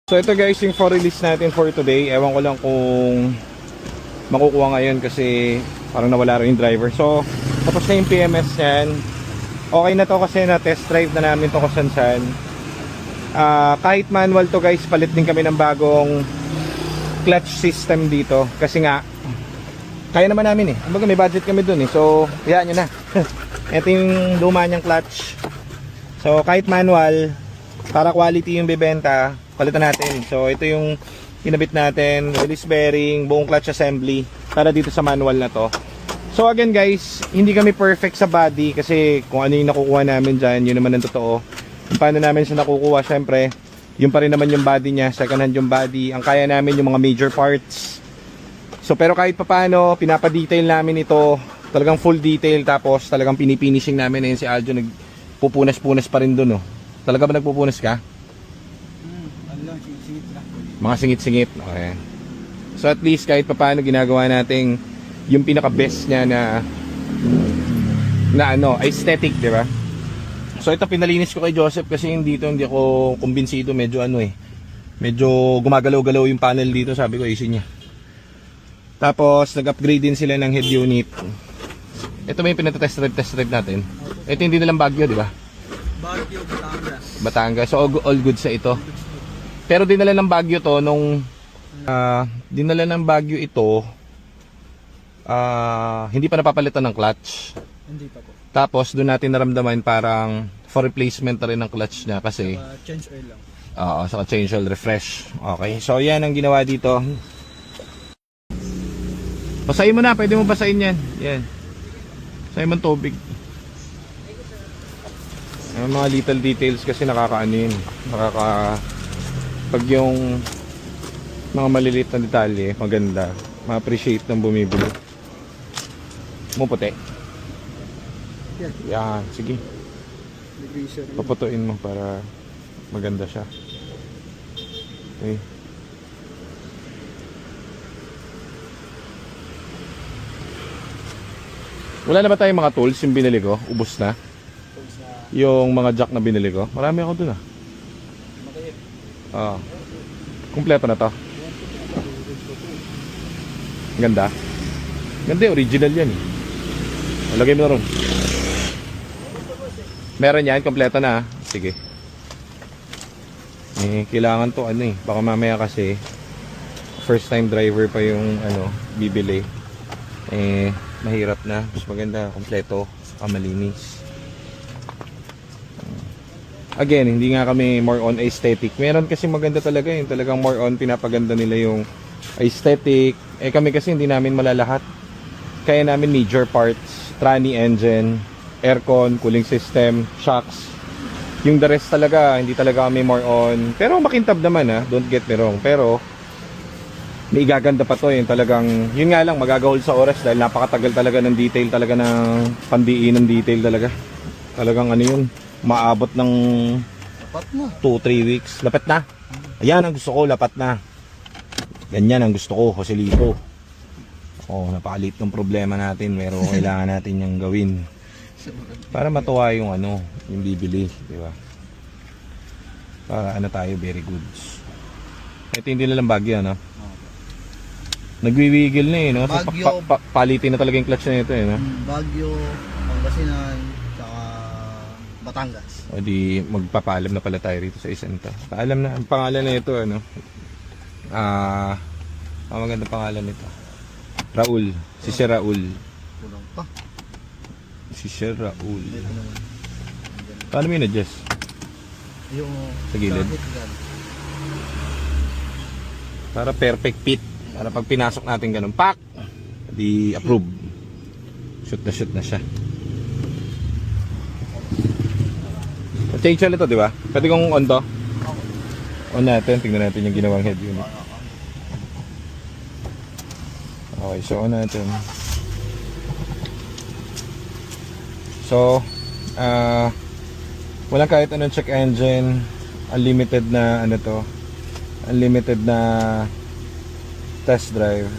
So ito guys yung for release natin for today. Ewan ko lang kung makukuha ngayon kasi parang nawala rin yung driver. So tapos na yung PMS yan. Okay na to kasi na test drive na namin to kung saan. Kahit manual to guys, palit din kami ng bagong clutch system dito. Kasi nga kaya naman namin eh. Kumbaga may budget kami dun eh. So hayaan nyo na. Ito yung luma niyang clutch. So kahit manual, para quality yung bibenta, palitan natin. So ito yung kinabit natin, release bearing, buong clutch assembly para dito sa manual na to. So again guys, hindi kami perfect sa body kasi kung ano yung nakukuha namin dyan, yun naman ang totoo. Kung paano namin siya nakukuha, syempre yun pa rin naman yung body niya, second hand yung body. Ang kaya namin yung mga major parts. So pero kahit papaano, pinapa-detail namin ito, talagang full detail, tapos talagang pinipinishing namin. Ayun si Aljo, nagpupunas-punas pa rin dun oh. Talaga ba nagpupunas ka? Singit lang. Mga singit-singit. Okay. So at least kahit papaano ginagawa nating yung pinaka-best niya na ano, aesthetic, di ba? So ito pinalinis ko kay Joseph kasi yung dito hindi ako kumbinsido, medyo ano eh. Medyo gumagalaw-galaw yung panel dito, sabi ko ayusin niya. Tapos nag-upgrade din sila ng head unit. Ito ba yung pinata-test drive natin? Ito hindi nilang Baguio, di ba? Baguio, Batangas. Batangas. So all good sa ito. Pero dinala ng Baguio to nung dinala ng Baguio ito, hindi pa napapalitan ng clutch. Hindi pa po. Tapos doon natin naramdaman parang for replacement na rin ng clutch niya kasi Change oil lang. saka change oil, refresh. Okay. So yan ang ginawa dito. Basahin mo na, pwede mo basahin yan. Yan. Basahin mo ng tubig. Yung mga little details kasi nakakaano yun. Pag yung mga maliliit na detalye, maganda. Ma-appreciate ng bumibili. Puti. Yan, sige. Paputuin mo para maganda siya. Okay. Wala na ba tayong mga tools yung binili ko? Ubus na? Yung mga jack na binili ko? Marami ako dun ah. Kumpleto na to. Ganda. Ganda yung original yan eh. Lagay mo na ron. Meron yan, kumpleto na. Sige. Kailangan to ano eh. Baka mamaya kasi first time driver pa yung ano bibili. Mahirap na. Mas maganda, kumpleto, malinis. Again, hindi nga kami more on aesthetic. Meron kasi maganda talaga yun. Talagang more on pinapaganda nila yung aesthetic. Kami kasi hindi namin malalahat. Kaya namin major parts, tranny engine, aircon, cooling system, shocks. Yung the rest talaga, hindi talaga kami more on. Pero makintab naman don't get me wrong. Pero may igaganda pa to yung talagang, yun nga lang magagahold sa oras dahil napakatagal talaga ng detail talaga ng pandiin ng detail talaga. Talagang ano yun, maabot ng 2-3 weeks. Lapit na. Ayan ang gusto ko, lapat na. Ganyan ang gusto ko, Joselito. Napakalit ng problema natin, pero kailangan natin yung gawin para matuwa yung ano, yung bibili, di ba? Para ano tayo, very goods. Ito hindi na lang Baguio, no? Nagwiwigil na no? Baguio. Palitin na talaga yung clutch na ito no? Baguio, Pangasinan, saka Batangas. O di magpapaalam na pala tayo rito sa isang to. Paalam na, ang pangalan na ito ano? Maganda pangalan nito. Raul, si Sir Raul. Kulang pa. Si Sir Raul. Paano mo in-adjust? Yung Sa gilid? Para perfect fit. Para pag pinasok natin ganun, pak! Di approve. Shoot na siya. Change ulit ito, di ba? Pwede kong on to? On natin, tingnan natin yung ginawang head unit. Okay, so on natin. So, walang kahit anong check engine. Unlimited na ano to. Unlimited na test drive.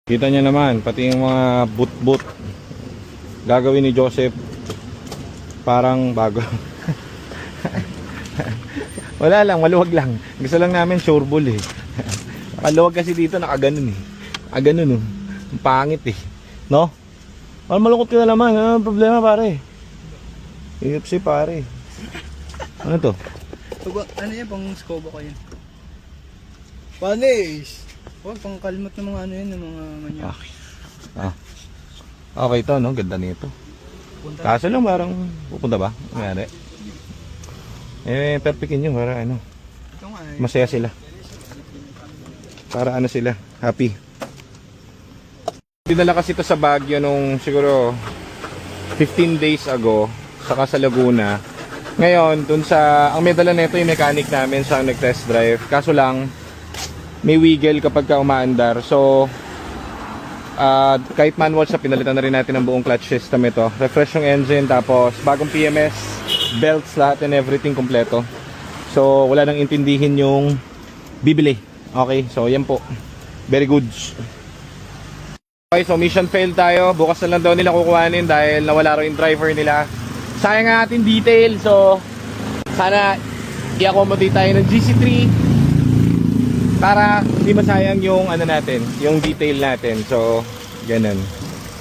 Kita nyo naman, pati yung mga boot gagawin ni Joseph parang bago. Wala lang, maluwag lang. Gusto lang namin sureball eh. Nakaluwag kasi dito, nakaganon eh. Nakaganon oh. Ang pangit eh. No? Parang malungkot ka na naman. Ano ang problema pare? UFC pare. Ano to? Ano yan, pang scuba ko yan. Panis! Huwag, pang kalmat ng mga ano yan, ng mga manyak. Okay. Ah. Okay to, no? Ganda nito. Kaso lang parang pupunta ba? Nangyari. Perfectin nyo para ano. Ito nga eh. Masaya sila. Para ano sila, happy. Dinala kasi ito sa Baguio nung siguro 15 days ago, saka sa Laguna. Ngayon, dun sa, ang may dala nito yung mechanic namin sa nag-test drive. Kaso lang, may wiggle kapag ka umaandar. So, kahit manual sa pinalitan na rin natin ang buong clutch system ito. Refresh yung engine, tapos bagong PMS, belts, lahat and everything kompleto. So, wala nang intindihin yung bibili. Okay, so yan po. Very good. Okay, so mission failed tayo. Bukas na lang daw nila kukuhanin dahil nawala raw yung driver nila. Sayang nga ating detail. So, sana i-accommodate tayo ng GC3 para hindi masayang yung ano natin, yung detail natin. So, ganun.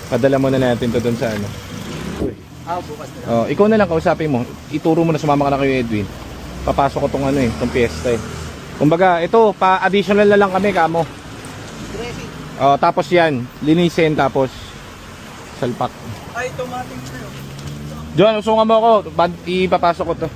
Padala muna natin to dun sa ano. Bukas na lang. Oh, ikaw na lang kausapin mo. Ituro mo na, sumama ka na kay Edwin. Papasok ko tong ano eh, tong piyesta eh. Kumbaga, ito pa additional na lang kami kamo. Dressing. Oh, tapos yan, linisin tapos salpak. Ay, automatic na yun. John, usungan mo ako. Ipapasok ko to.